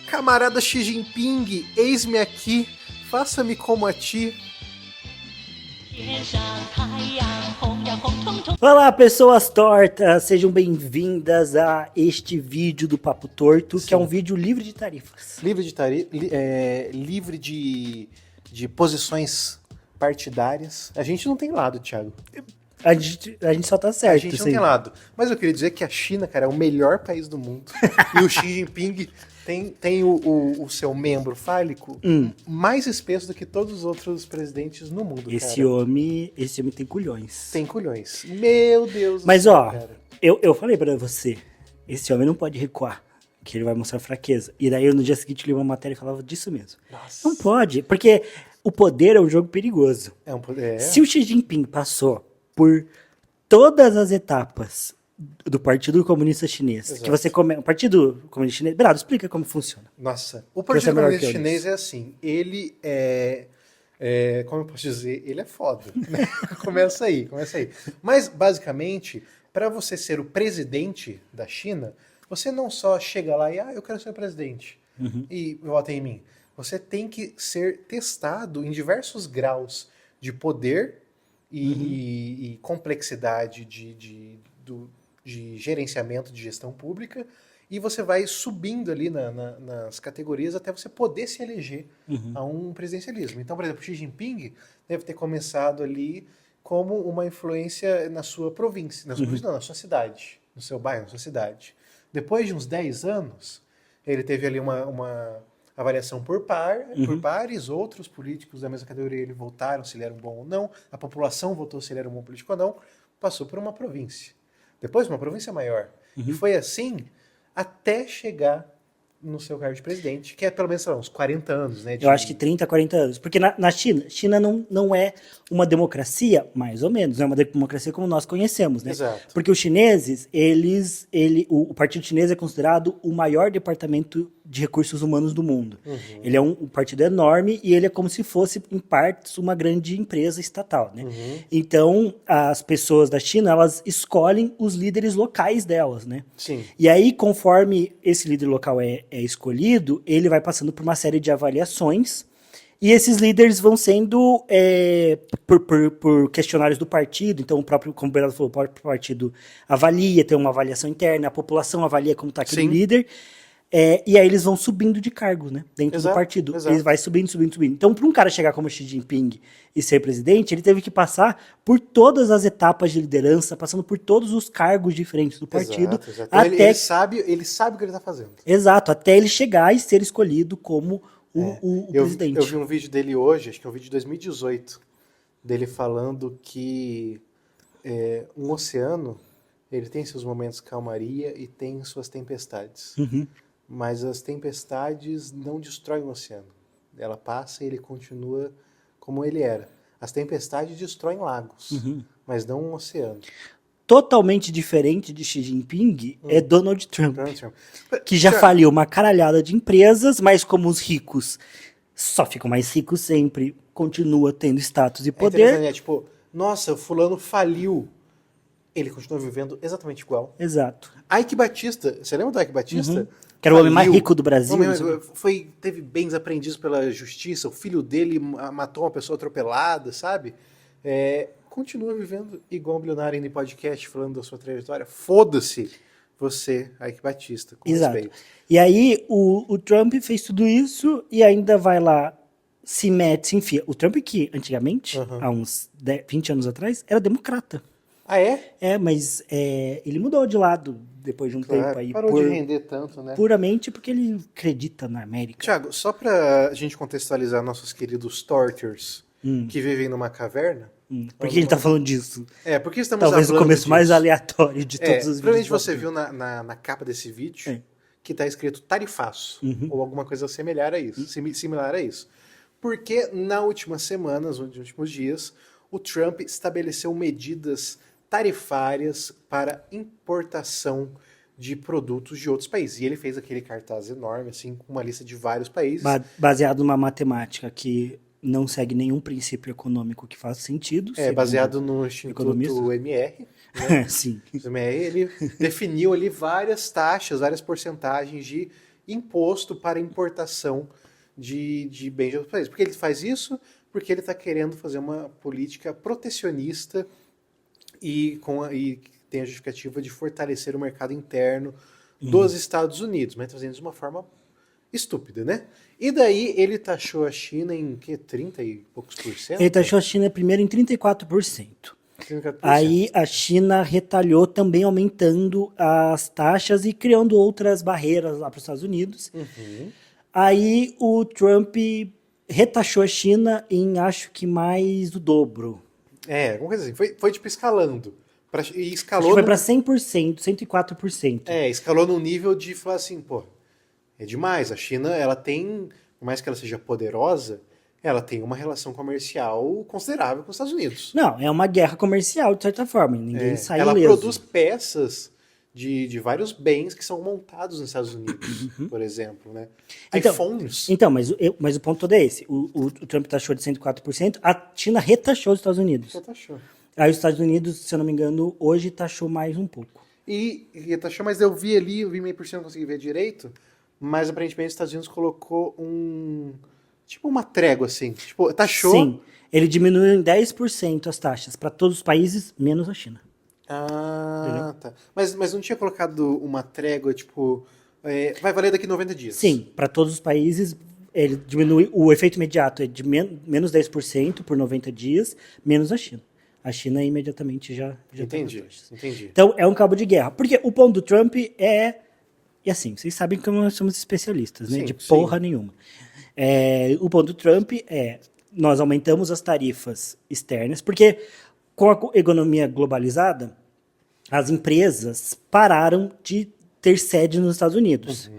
Camarada Xi Jinping, eis-me aqui, faça-me como a ti. Olá, pessoas tortas, sejam bem-vindas a este vídeo do Papo Torto, que é um vídeo livre de tarifas. Livre de posições partidárias. A gente não tem lado, Thiago. A gente só tá certo. A gente não tem lado. Mas eu queria dizer que a China, cara, é o melhor país do mundo. E o Xi Jinping tem o seu membro fálico mais espesso do que todos os outros presidentes no mundo, Esse homem tem culhões. Tem culhões. Meu Deus Mas, do céu, ó, cara. eu falei pra você, esse homem não pode recuar, que ele vai mostrar fraqueza. E daí, no dia seguinte, eu li uma matéria e falava disso mesmo. Nossa. Não pode, porque o poder é um jogo perigoso. É um poder. Se o Xi Jinping passou por todas as etapas do Partido Comunista Chinês, Exato. que você o Partido Comunista Chinês... Berardo, explica como funciona. Nossa, o Partido Comunista Chinês é assim, ele como eu posso dizer, ele é foda, né? Começa aí. Mas, basicamente, para você ser o presidente da China, você não só chega lá e, eu quero ser o presidente, e votem em mim. Você tem que ser testado em diversos graus de poder e complexidade de gerenciamento de gestão pública, e você vai subindo ali nas categorias até você poder se eleger a um presidencialismo. Então, por exemplo, Xi Jinping deve ter começado ali como uma influência na sua província, na sua cidade, no seu bairro, na sua cidade. Depois de uns 10 anos, ele teve ali uma avaliação por pares, outros políticos da mesma categoria ele votaram se ele era um bom ou não, a população votou se ele era um bom político ou não, passou por uma província. Depois uma província maior. E foi assim até chegar no seu cargo de presidente, que é pelo menos, sei lá, uns 40 anos, né? Eu acho que 30, 40 anos. Porque na China não é uma democracia, mais ou menos, não é uma democracia como nós conhecemos, né? Exato. Porque os chineses, o Partido Chinês é considerado o maior departamento de recursos humanos do mundo. Ele é um partido enorme e ele é como se fosse, em partes, uma grande empresa estatal, né? Então, as pessoas da China, elas escolhem os líderes locais delas, né? Sim. E aí, conforme esse líder local é escolhido, ele vai passando por uma série de avaliações e esses líderes vão sendo por questionários do partido. Então, o próprio, como o Bernardo falou, o próprio partido avalia, tem uma avaliação interna, a população avalia como está aquele líder. E aí eles vão subindo de cargo, né? Dentro do partido. Exato. Eles vai subindo. Então, para um cara chegar como Xi Jinping e ser presidente, ele teve que passar por todas as etapas de liderança, passando por todos os cargos diferentes do partido. Exato. Até... Ele sabe o que ele está fazendo. Exato, até ele chegar e ser escolhido como o presidente. Eu vi um vídeo dele hoje, acho que é um vídeo de 2018, dele falando que um oceano, ele tem seus momentos de calmaria e tem suas tempestades. Mas as tempestades não destroem o oceano. Ela passa e ele continua como ele era. As tempestades destroem lagos, mas não um oceano. Totalmente diferente de Xi Jinping é Donald Trump, que já faliu uma caralhada de empresas, mas como os ricos só ficam mais ricos sempre, continua tendo status e poder. É tipo, nossa, o fulano faliu. Ele continua vivendo exatamente igual. Exato. Ike Batista, você lembra do Ike Batista? Que era o homem mais rico do Brasil. Teve bens apreendidos pela justiça, o filho dele matou uma pessoa atropelada, sabe? Continua vivendo igual um bilionário indo em podcast falando da sua trajetória. Foda-se você, Ike Batista, com respeito. E aí o Trump fez tudo isso e ainda vai lá, se enfia. O Trump que antigamente, há uns 20 anos atrás, era democrata. Ah, é? Mas ele mudou de lado depois de um tempo aí. Parou de render tanto, né? Puramente porque ele acredita na América. Tiago, só pra gente contextualizar nossos queridos tortures que vivem numa caverna. Por que a gente tá falando disso? Porque estamos Talvez o começo disso. mais aleatório de todos os vídeos. Provavelmente você viu na capa desse vídeo que tá escrito tarifaço, ou alguma coisa similar a isso. Porque nas últimas semanas, nos últimos dias, o Trump estabeleceu medidas tarifárias para importação de produtos de outros países. E ele fez aquele cartaz enorme, assim, com uma lista de vários países. Baseado numa matemática que não segue nenhum princípio econômico que faça sentido. Baseado no Instituto MR. Né? Sim. O MR, ele definiu ali várias taxas, várias porcentagens de imposto para importação de bens de outros países. Por que ele faz isso? Porque ele está querendo fazer uma política protecionista e tem a justificativa de fortalecer o mercado interno dos Estados Unidos, mas trazendo de uma forma estúpida, né? E daí ele taxou a China em 30 e poucos por cento? Ele taxou a China primeiro em 34%. 34%. Aí a China retalhou também aumentando as taxas e criando outras barreiras lá para os Estados Unidos. Aí o Trump retaxou a China em acho que mais do dobro. Alguma coisa assim. Foi tipo escalando. E escalou. Acho que foi para 100%, 104%. Escalou num nível de falar assim, pô, é demais. A China, ela tem, por mais que ela seja poderosa, ela tem uma relação comercial considerável com os Estados Unidos. Não, é uma guerra comercial, de certa forma. Ninguém sai ela ileso. produz peças de vários bens que são montados nos Estados Unidos, por exemplo, né? Então, iPhones. Então, mas o ponto todo é esse. O Trump taxou de 104%, a China retaxou os Estados Unidos. Retaxou. Aí os Estados Unidos, se eu não me engano, hoje taxou mais um pouco. E retaxou, mas eu vi meio por cento, não consegui ver direito, mas aparentemente os Estados Unidos colocou tipo uma trégua, assim. Tipo, taxou. Sim, ele diminuiu em 10% as taxas para todos os países, menos a China. Ah, tá. Mas não tinha colocado uma trégua, tipo, vai valer daqui 90 dias. Sim, para todos os países, ele diminui, o efeito imediato é de menos 10% por 90 dias, menos a China. A China imediatamente já Entendi, tá nas taxas. entendi. Então, é um cabo de guerra. Porque o ponto do Trump é... E assim, vocês sabem que nós somos especialistas, né? Sim, De porra nenhuma. O ponto do Trump é... Nós aumentamos as tarifas externas, porque com a economia globalizada, as empresas pararam de ter sede nos Estados Unidos.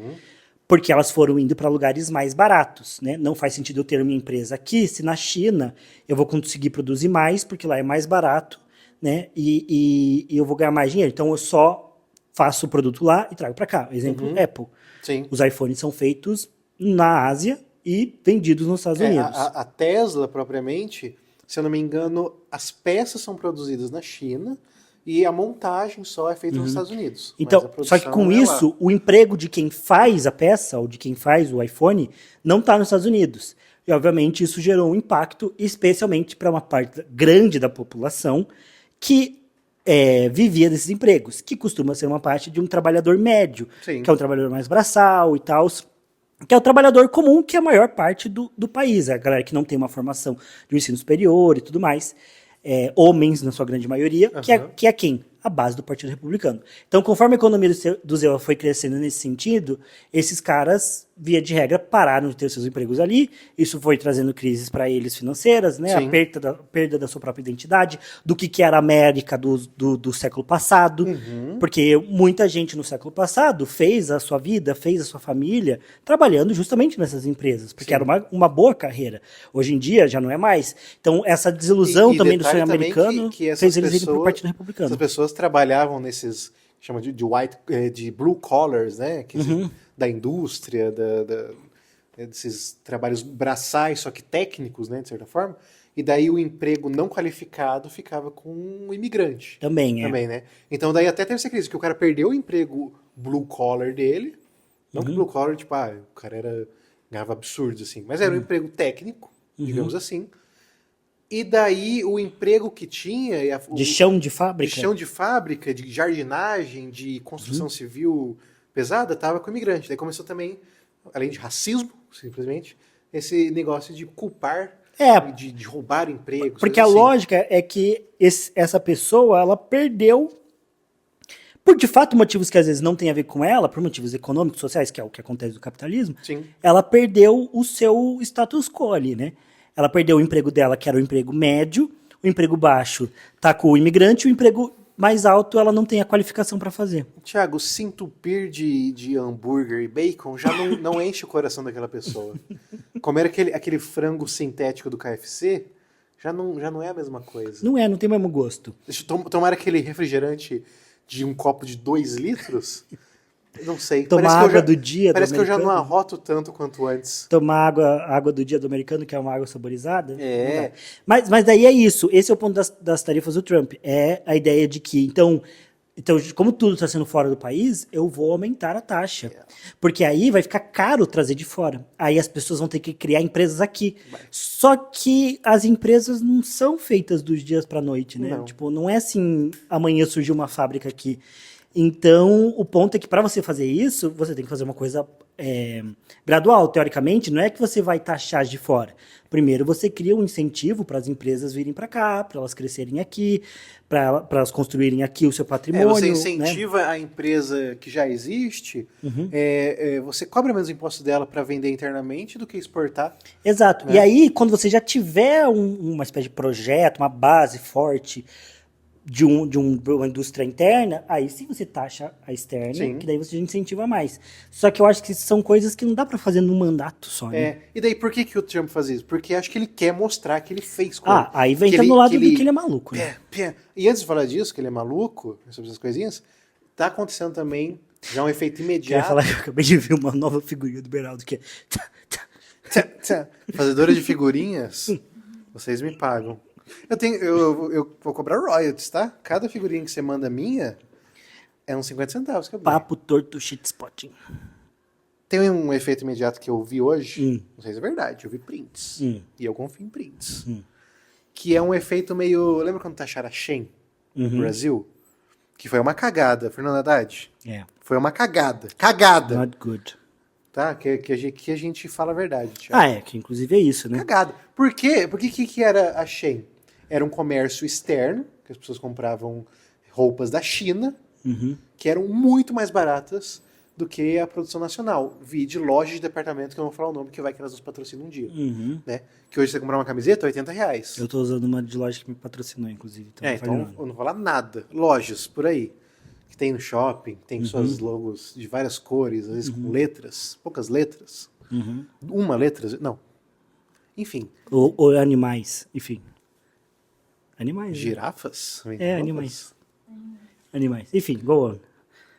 Porque elas foram indo para lugares mais baratos, né? Não faz sentido eu ter uma empresa aqui, se na China eu vou conseguir produzir mais, porque lá é mais barato, né? E eu vou ganhar mais dinheiro. Então eu só faço o produto lá e trago para cá. Exemplo, Apple. Sim. Os iPhones são feitos na Ásia e vendidos nos Estados Unidos. A Tesla, propriamente, se eu não me engano, as peças são produzidas na China e a montagem só é feita nos Estados Unidos. Então, só que com isso, o emprego de quem faz a peça, ou de quem faz o iPhone, não está nos Estados Unidos. E, obviamente, isso gerou um impacto, especialmente para uma parte grande da população que vivia desses empregos, que costuma ser uma parte de um trabalhador médio, Sim. que é um trabalhador mais braçal e tal, que é o trabalhador comum, que é a maior parte do país, a galera que não tem uma formação de um ensino superior e tudo mais. Homens, na sua grande maioria, que é quem? A base do Partido Republicano. Então, conforme a economia do Zema foi crescendo nesse sentido, esses caras, via de regra, pararam de ter seus empregos ali. Isso foi trazendo crises para eles financeiras, né? A perda da sua própria identidade, do que era a América do século passado. Porque muita gente no século passado fez a sua vida, fez a sua família, trabalhando justamente nessas empresas, porque era uma boa carreira. Hoje em dia já não é mais. Então, essa desilusão também do sonho americano fez eles irem para o Partido Republicano. Essas pessoas trabalhavam nesses, chama de blue collars, né? Da indústria, desses trabalhos braçais, só que técnicos, né, de certa forma. E daí o emprego não qualificado ficava com um imigrante. Também, né? Então daí até teve essa crise, que o cara perdeu o emprego blue collar dele. Não que blue collar, tipo, o cara ganhava absurdos, assim. Mas era um emprego técnico, digamos assim. E daí o emprego que tinha... De chão de fábrica? De chão de fábrica, de jardinagem, de construção civil pesada, estava com o imigrante. Daí começou também, além de racismo, simplesmente, esse negócio de culpar, de roubar empregos. Porque a lógica é que essa pessoa, ela perdeu, por de fato motivos que às vezes não tem a ver com ela, por motivos econômicos, sociais, que é o que acontece no capitalismo, ela perdeu o seu status quo ali, né? Ela perdeu o emprego dela, que era o emprego médio, o emprego baixo tá com o imigrante, o emprego mais alto ela não tem a qualificação para fazer. Tiago, se entupir de hambúrguer e bacon já não enche o coração daquela pessoa. Comer aquele frango sintético do KFC já não é a mesma coisa. Não tem o mesmo gosto. Tomar aquele refrigerante de um copo de 2 litros... Não sei. Tomar água do dia Parece do que eu já não arroto tanto quanto antes. Tomar água do dia do americano, que é uma água saborizada. É. Mas daí é isso. Esse é o ponto das tarifas do Trump. É a ideia de que, então, Então, como tudo está sendo fora do país, eu vou aumentar a taxa. Porque aí vai ficar caro trazer de fora. Aí as pessoas vão ter que criar empresas aqui. Só que as empresas não são feitas dos dias para a noite, né? Não. Tipo, não é assim, amanhã surgiu uma fábrica aqui. Então, o ponto é que para você fazer isso, você tem que fazer uma coisa gradual. Teoricamente, não é que você vai taxar de fora. Primeiro, você cria um incentivo para as empresas virem para cá, para elas crescerem aqui, para elas construírem aqui o seu patrimônio. Você incentiva a empresa que já existe, você cobra menos imposto dela para vender internamente do que exportar. Exato. Né? E aí, quando você já tiver uma espécie de projeto, uma base forte de uma indústria interna, aí sim você taxa a externa, Sim. que daí você incentiva mais. Só que eu acho que são coisas que não dá pra fazer num mandato só, né? E daí por que o Trump faz isso? Porque acho que ele quer mostrar que ele fez coisa. Aí vem no lado de que ele é maluco, né? E antes de falar disso, que ele é maluco, sobre essas coisinhas, tá acontecendo também já um efeito imediato. Eu ia falar que eu acabei de ver uma nova figurinha do Beraldo, que é... Fazedora de figurinhas, vocês me pagam. Eu vou cobrar royalties, tá? Cada figurinha que você manda minha é uns 50 centavos. Papo torto shitspotting. Tem um efeito imediato que eu vi hoje, não sei se é verdade, eu vi prints. E eu confio em prints. Que é um efeito meio... Lembra quando taxaram a Shein no Brasil? Que foi uma cagada, Fernando Haddad. Foi uma cagada. Cagada! Not good. Tá? Que a gente fala a verdade, Thiago. Que inclusive é isso, né? Cagada. Por quê? Porque que era a Shein? Era um comércio externo, que as pessoas compravam roupas da China, que eram muito mais baratas do que a produção nacional. Vi de lojas de departamento, que eu não vou falar o nome, que vai que elas nos patrocinam um dia. Né? Que hoje você comprar uma camiseta, R$80. Eu tô usando uma de loja que me patrocinou, inclusive. Então eu não vou falar nada. Lojas, por aí. Que tem no shopping, tem suas logos de várias cores, às vezes com letras, poucas letras. Uma letra, não. Enfim. Ou animais, enfim. Animais. Girafas? Animais. Animais. Enfim, go on.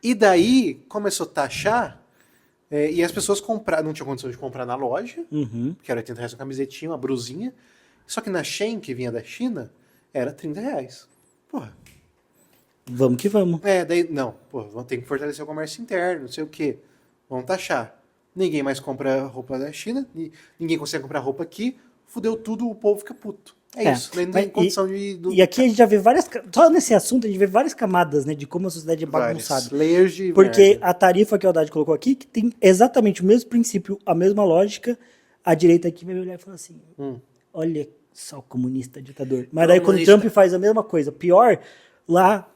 E daí começou a taxar, e as pessoas não tinham condição de comprar na loja, que era R$80 uma camisetinha, uma brusinha. Só que na Shein, que vinha da China, era R$30. Porra. Vamos que vamos. Vamos ter que fortalecer o comércio interno, não sei o quê. Vamos taxar. Ninguém mais compra roupa da China, ninguém consegue comprar roupa aqui, fudeu tudo, o povo fica puto. Isso, não tem condição de... E aqui a gente já vê só nesse assunto a gente vê várias camadas, né, de como a sociedade é bagunçada. Layers de Porque merda. a tarifa que o Haddad colocou aqui, que tem exatamente o mesmo princípio, a mesma lógica, a direita aqui vai olhar e falar assim, olha só o comunista ditador. Mas daí quando o Trump faz a mesma coisa, pior, lá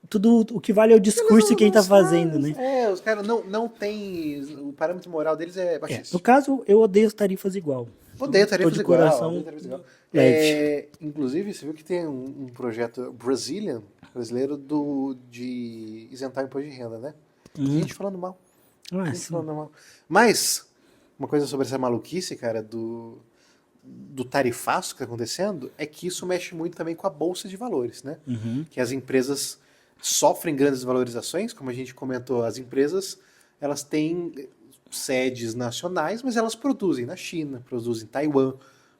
tudo o que vale é o discurso que quem tá fazendo, né? Os caras não tem... O parâmetro moral deles é baixíssimo. No caso, eu odeio as tarifas igual. Odeio tarifas igual. Coração inclusive, você viu que tem um projeto brasileiro de isentar imposto de renda, né? Tem gente falando mal. Mas, uma coisa sobre essa maluquice, cara, do tarifaço que está acontecendo, é que isso mexe muito também com a Bolsa de Valores, né? Que as empresas sofrem grandes valorizações, como a gente comentou, as empresas, elas têm sedes nacionais, mas elas produzem na China, produzem em Taiwan,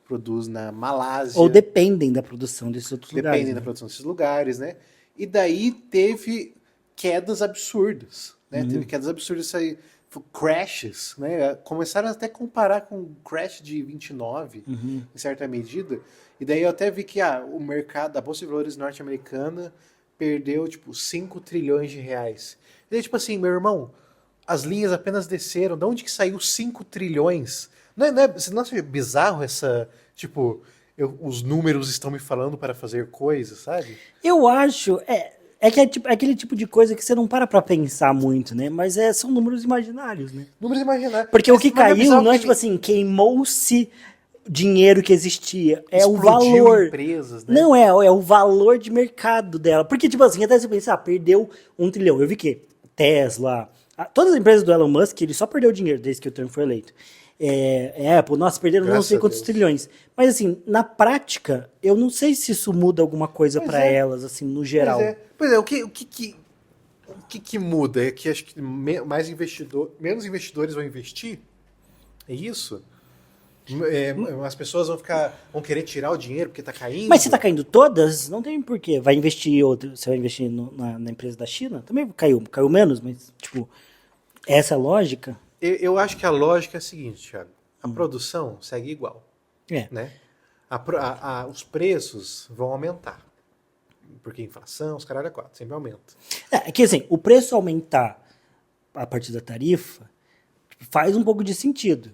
produzem na Malásia. Ou dependem da produção desses outros lugares. Dependem da produção desses lugares, né? E daí teve quedas absurdas, né? Teve quedas absurdas, crashes, né? Começaram até a comparar com o crash de 29, em certa medida. E daí eu até vi que o mercado, a Bolsa de Valores norte-americana perdeu, 5 trilhões de reais. E daí, meu irmão, as linhas apenas desceram. De onde que saiu 5 trilhões? Você não acha bizarro essa, os números estão me falando para fazer coisas, sabe? Eu acho, que é aquele tipo de coisa que você não para pra pensar muito, né? Mas são números imaginários, né? Números imaginários. Porque o que caiu não é queimou-se dinheiro que existia. É o valor. Empresas, né? Não, é o valor de mercado dela. Porque, até você pensar, perdeu 1 trilhão. Eu vi que Tesla, todas as empresas do Elon Musk, ele só perdeu dinheiro desde que o Trump foi eleito. Apple, perderam não sei quantos trilhões. Mas, assim, na prática, eu não sei se isso muda alguma coisa para elas, assim, no geral. Pois é, o que muda? É que acho que menos investidores vão investir? É isso? As pessoas vão querer tirar o dinheiro porque tá caindo. Mas se tá caindo todas, não tem porquê. Vai investir outro, você vai investir na empresa da China? Também caiu menos, mas, tipo, essa é a lógica? Eu acho que a lógica é a seguinte, Thiago. A produção segue igual, É. né? Os preços vão aumentar. Porque inflação, os caralho é 4, sempre aumenta. É que assim, o preço aumentar a partir da tarifa faz um pouco de sentido.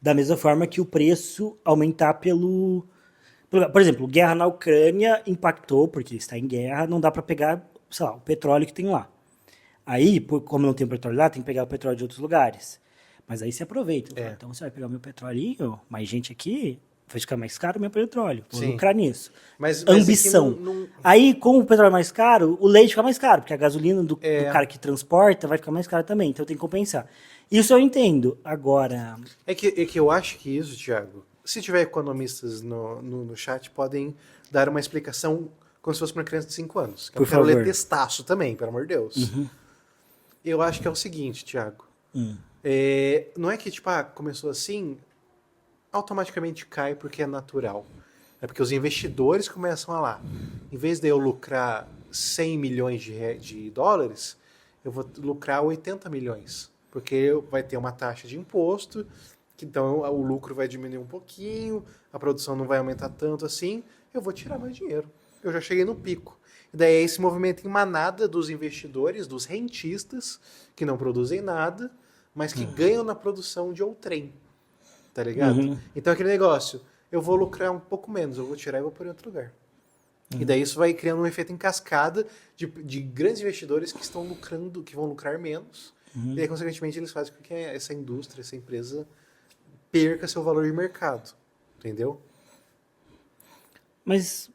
Da mesma forma que o preço aumentar pelo... Por exemplo, guerra na Ucrânia impactou, porque está em guerra, não dá para pegar, sei lá, o petróleo que tem lá. Aí, como não tem petróleo lá, tem que pegar o petróleo de outros lugares. Mas aí você aproveita. Fala, então você vai pegar o meu petróleo, mais gente aqui, vai ficar mais caro o meu petróleo. Vou lucrar nisso. Mas ambição. Aí, com o petróleo mais caro, o leite fica mais caro, porque a gasolina do cara que transporta vai ficar mais cara também. Então tem que compensar. Isso eu entendo. Agora... É que eu acho que isso, Thiago, se tiver economistas no chat, podem dar uma explicação como se fosse para uma criança de 5 anos. Por favor. Eu quero ler textaço também, pelo amor de Deus. Eu acho que é o seguinte, Thiago. Não é que, tipo, começou assim, automaticamente cai porque é natural. É porque os investidores começam a lá. Em vez de eu lucrar 100 milhões de dólares, eu vou lucrar 80 milhões. Porque vai ter uma taxa de imposto, então o lucro vai diminuir um pouquinho, a produção não vai aumentar tanto assim, eu vou tirar mais dinheiro. Eu já cheguei no pico. E daí é esse movimento em manada dos investidores, dos rentistas, que não produzem nada, mas que ganham na produção de outrem. Tá ligado? Então aquele negócio, eu vou lucrar um pouco menos, eu vou tirar e vou pôr em outro lugar. E daí isso vai criando um efeito em cascada de grandes investidores que estão lucrando, que vão lucrar menos. E aí, consequentemente, eles fazem com que essa indústria, essa empresa, perca seu valor de mercado. Entendeu? Mas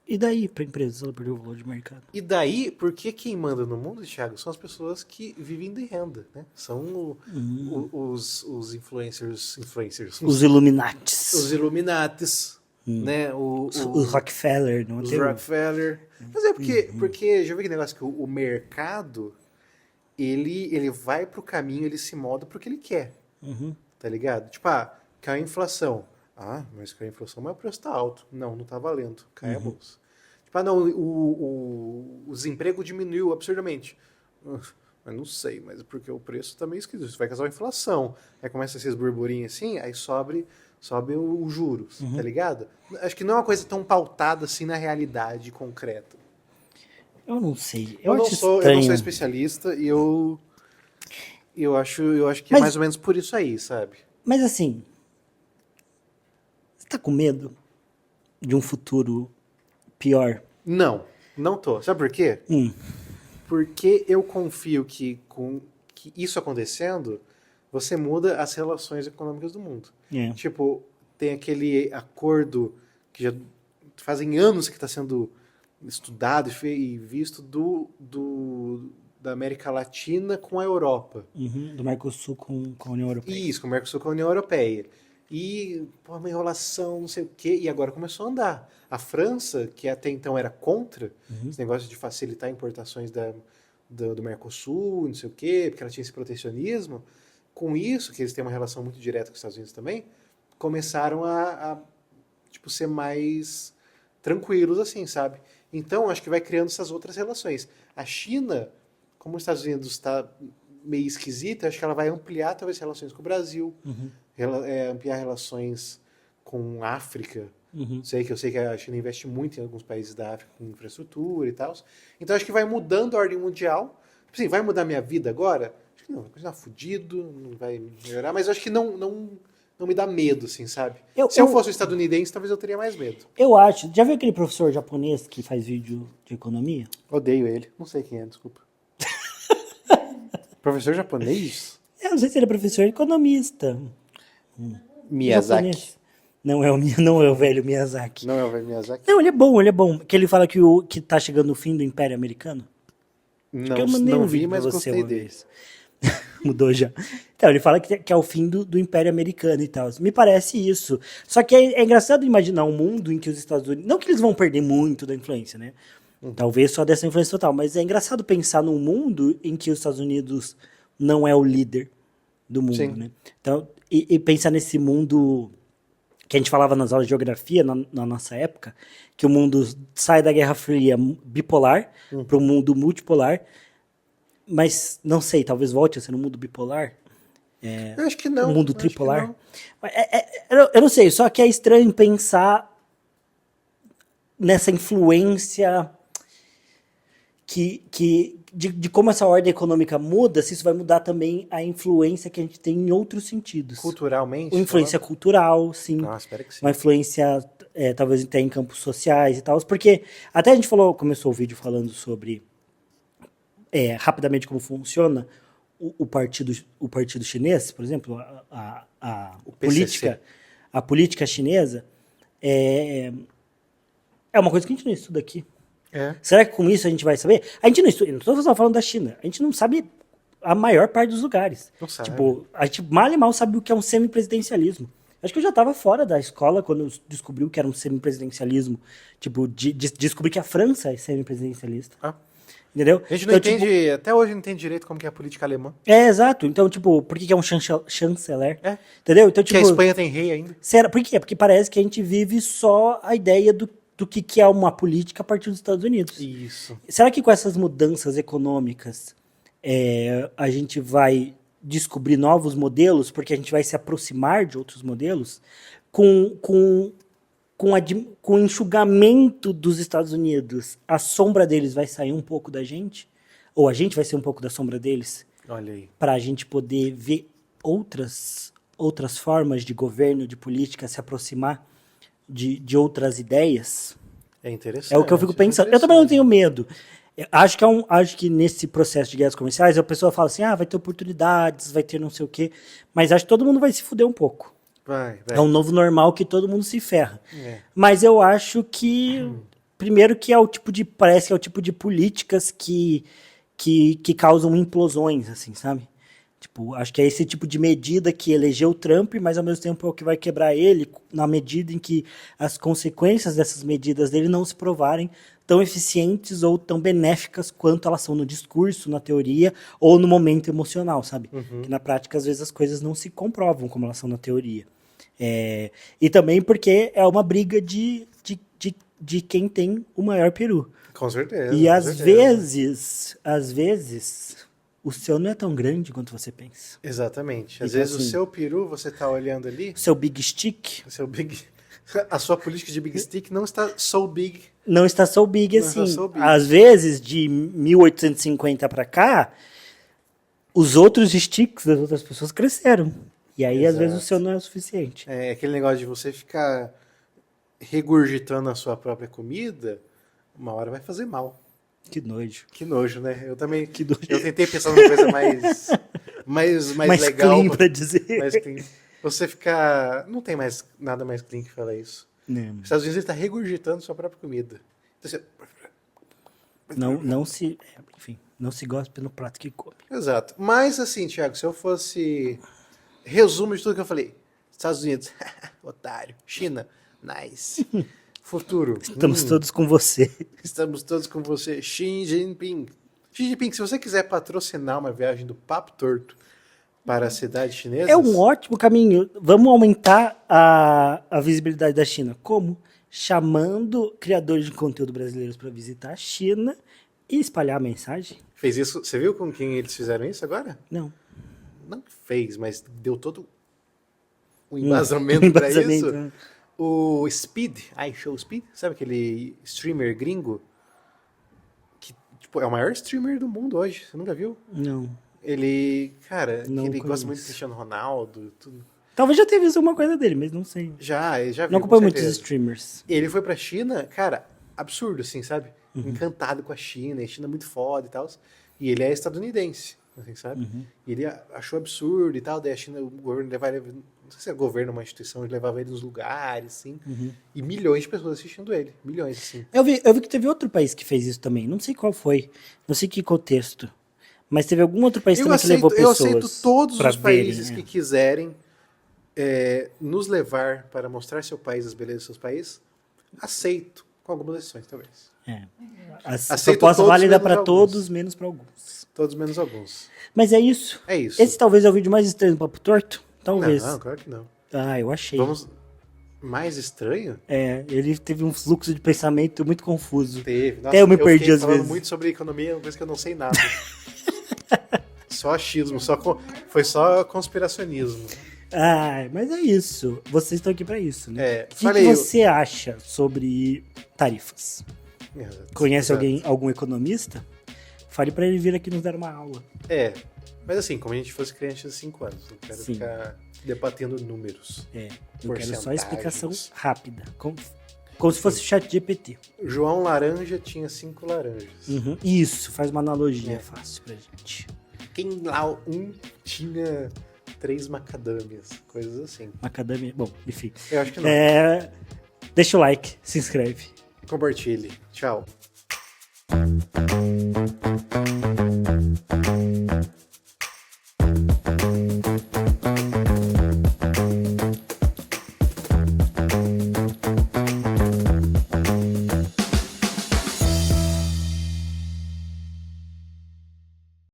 e daí para a empresa se ela perdeu o valor de mercado? E daí, porque quem manda no mundo, Thiago, são as pessoas que vivem de renda, né? São os influencers. Os Illuminates. Os Illuminates. Né? Os Rockefeller. Não os Rockefeller. Mas é porque já viu aquele negócio que o mercado... Ele vai pro caminho, ele se molda pro que ele quer. Tá ligado? Tipo, cai a inflação. Mas cai a inflação, mas o preço tá alto. Não tá valendo. Cai a bolsa. Tipo, não, o desemprego diminuiu absurdamente. Mas não sei, mas é porque o preço tá meio esquisito. Isso vai causar uma inflação. Aí começa esses burburinhos assim, aí sobe os juros, tá ligado? Acho que não é uma coisa tão pautada assim na realidade concreta. Eu não sei. Eu não sou especialista e eu acho que é mais ou menos por isso aí, sabe? Mas assim, você tá com medo de um futuro pior? Não tô. Sabe por quê? Porque eu confio que isso acontecendo, você muda as relações econômicas do mundo. Tipo, tem aquele acordo que já fazem anos que está sendo estudado e visto da América Latina com a Europa. Do Mercosul com a União Europeia. Isso, com o Mercosul com a União Europeia. E, uma enrolação, não sei o quê, e agora começou a andar. A França, que até então era contra esse negócio de facilitar importações do Mercosul, não sei o quê, porque ela tinha esse protecionismo, com isso, que eles têm uma relação muito direta com os Estados Unidos também, começaram a ser mais tranquilos, assim, sabe? Então, acho que vai criando essas outras relações. A China, como os Estados Unidos está meio esquisita, acho que ela vai ampliar, talvez, relações com o Brasil, ampliar relações com a África. Eu sei que a China investe muito em alguns países da África com infraestrutura e tal. Então, acho que vai mudando a ordem mundial. Assim, vai mudar minha vida agora? Acho que não, vai continuar fudido, não vai melhorar, mas acho que não me dá medo, assim, sabe? Se eu fosse estadunidense, talvez eu teria mais medo. Eu acho. Já viu aquele professor japonês que faz vídeo de economia? Odeio ele. Não sei quem é, desculpa. Professor japonês? Eu não sei se ele é professor, economista. Miyazaki. Japonês. Não é o velho Miyazaki. Não é o velho Miyazaki? Não, ele é bom. Que ele fala que tá chegando o fim do Império Americano. Não vi, mas gostei dele. Mudou já. Então, ele fala que é o fim do Império Americano e tal. Me parece isso. Só que é engraçado imaginar um mundo em que os Estados Unidos... Não que eles vão perder muito da influência, né? Talvez só dessa influência total. Mas é engraçado pensar num mundo em que os Estados Unidos não é o líder do mundo, né? Então, e pensar nesse mundo que a gente falava nas aulas de geografia na nossa época, que o mundo sai da Guerra Fria bipolar para um mundo multipolar, mas não sei, talvez volte a ser um mundo bipolar. Eu acho que não. Um mundo tripolar. Eu não sei, só que é estranho pensar nessa influência de como essa ordem econômica muda, se isso vai mudar também a influência que a gente tem em outros sentidos. Culturalmente? Uma influência cultural, sim. Espero que sim. Uma influência, talvez até em campos sociais e tal. Porque até a gente começou o vídeo falando sobre rapidamente como funciona o partido chinês, por exemplo, a política chinesa. É uma coisa que a gente não estuda aqui. Será que com isso a gente vai saber? A gente não estuda, não estou só falando da China, a gente não sabe a maior parte dos lugares. Não sabe. Tipo, a gente mal e mal sabe o que é um semipresidencialismo. Acho que eu já estava fora da escola quando eu descobri o que era um semipresidencialismo. Tipo, descobri que a França é semipresidencialista. Entendeu? A gente não entende, até hoje não entende direito como que é a política alemã. Exato. Então, tipo, por que é um chanceler? Entendeu? Então, tipo, que a Espanha tem rei ainda. Por quê? Porque parece que a gente vive só a ideia do que é uma política a partir dos Estados Unidos. Isso. Será que com essas mudanças econômicas a gente vai descobrir novos modelos, porque a gente vai se aproximar de outros modelos, com o enxugamento dos Estados Unidos, a sombra deles vai sair um pouco da gente? Ou a gente vai ser um pouco da sombra deles? Olha aí. Para a gente poder ver outras formas de governo, de política, se aproximar de outras ideias. É interessante. É o que eu fico pensando. Eu também não tenho medo. Acho que nesse processo de guerras comerciais, a pessoa fala assim, vai ter oportunidades, vai ter não sei o quê, mas acho que todo mundo vai se fuder um pouco. Vai. É um novo normal que todo mundo se ferra. Mas eu acho que, primeiro que parece que é o tipo de políticas que causam implosões, assim, sabe? Tipo, acho que é esse tipo de medida que elegeu o Trump, mas ao mesmo tempo é o que vai quebrar ele, na medida em que as consequências dessas medidas dele não se provarem tão eficientes ou tão benéficas quanto elas são no discurso, na teoria, ou no momento emocional, sabe? Que na prática, às vezes, as coisas não se comprovam como elas são na teoria. E também porque é uma briga de quem tem o maior peru. Com certeza. E às vezes, o seu não é tão grande quanto você pensa. Exatamente. Às Então, vezes assim, o seu peru, você tá olhando ali, O seu big stick a sua política de big stick não está so big. não está so big Não está assim. so big. Às vezes, de 1850 para cá, os outros sticks das outras pessoas cresceram. E aí, às vezes, o seu não é o suficiente. É aquele negócio de você ficar regurgitando a sua própria comida, uma hora vai fazer mal. Que nojo. Que nojo, né? Eu também. Que nojo. Eu tentei pensar numa coisa mais legal. clean pra dizer. Mais clean. Você ficar. Não tem mais nada mais clean que falar isso. Os Estados Unidos está regurgitando sua própria comida. Então, você... Não se gosta pelo prato que come. Exato. Mas assim, Thiago, se eu fosse resumo de tudo que eu falei. Estados Unidos, otário. China, nice. Futuro. Estamos todos com você. Estamos todos com você. Xi Jinping. Xi Jinping, se você quiser patrocinar uma viagem do Papo Torto para a cidade chinesa... É um ótimo caminho. Vamos aumentar a visibilidade da China. Como? Chamando criadores de conteúdo brasileiros para visitar a China e espalhar a mensagem. Fez isso. Você viu com quem eles fizeram isso agora? Não. Não fez, mas deu todo um embasamento para isso. Né? O Speed, iShow Speed, sabe aquele streamer gringo? Que tipo, é o maior streamer do mundo hoje, você nunca viu? Não. Ele, cara, Não ele conheço. gosta muito do Cristiano Ronaldo. Tudo. Talvez já tenha visto alguma coisa dele, mas não sei. Já viu. Não acompanho muitos streamers. Ele foi pra China, cara, absurdo, assim, sabe? Encantado com a China, e a China é muito foda e tal. E ele é estadunidense, assim, sabe? E ele achou absurdo e tal, daí a China, o governo levava ele, não sei se é governo ou uma instituição, ele levava ele nos lugares, assim. E milhões de pessoas assistindo ele, milhões, assim. Eu vi que teve outro país que fez isso também, não sei qual foi, não sei que contexto, mas teve algum outro país também que levou pessoas. Eu aceito todos os países verem, que quiserem nos levar para mostrar seu país, as belezas do seu país, aceito, com algumas exceções, talvez. A Aceito proposta todos, válida menos para alguns. todos, menos para alguns. Todos menos alguns. Mas é isso. É isso. Esse talvez é o vídeo mais estranho do Papo Torto, Talvez. Não, claro que não. Ah, eu achei. Vamos... Mais estranho? Ele teve um fluxo de pensamento muito confuso. Teve. Nossa, Até eu me perdi fiquei às falando vezes. muito sobre economia, uma coisa que eu não sei nada. Só achismo, foi só conspiracionismo. Mas é isso. Vocês estão aqui pra isso, né? O que falei, você acha sobre tarifas? Conhece Exato. algum economista? Fale pra ele vir aqui nos dar uma aula. Mas assim, como a gente fosse criança de 5 anos, não quero ficar debatendo números. Eu quero só explicação rápida. Como se fosse chat GPT. João Laranja tinha 5 laranjas. Isso, faz uma analogia fácil pra gente. Quem lá tinha 3 macadâmias, coisas assim. Macadâmia, bom, enfim. Eu acho que não. Deixa o like, se inscreve. Compartilhe. Tchau.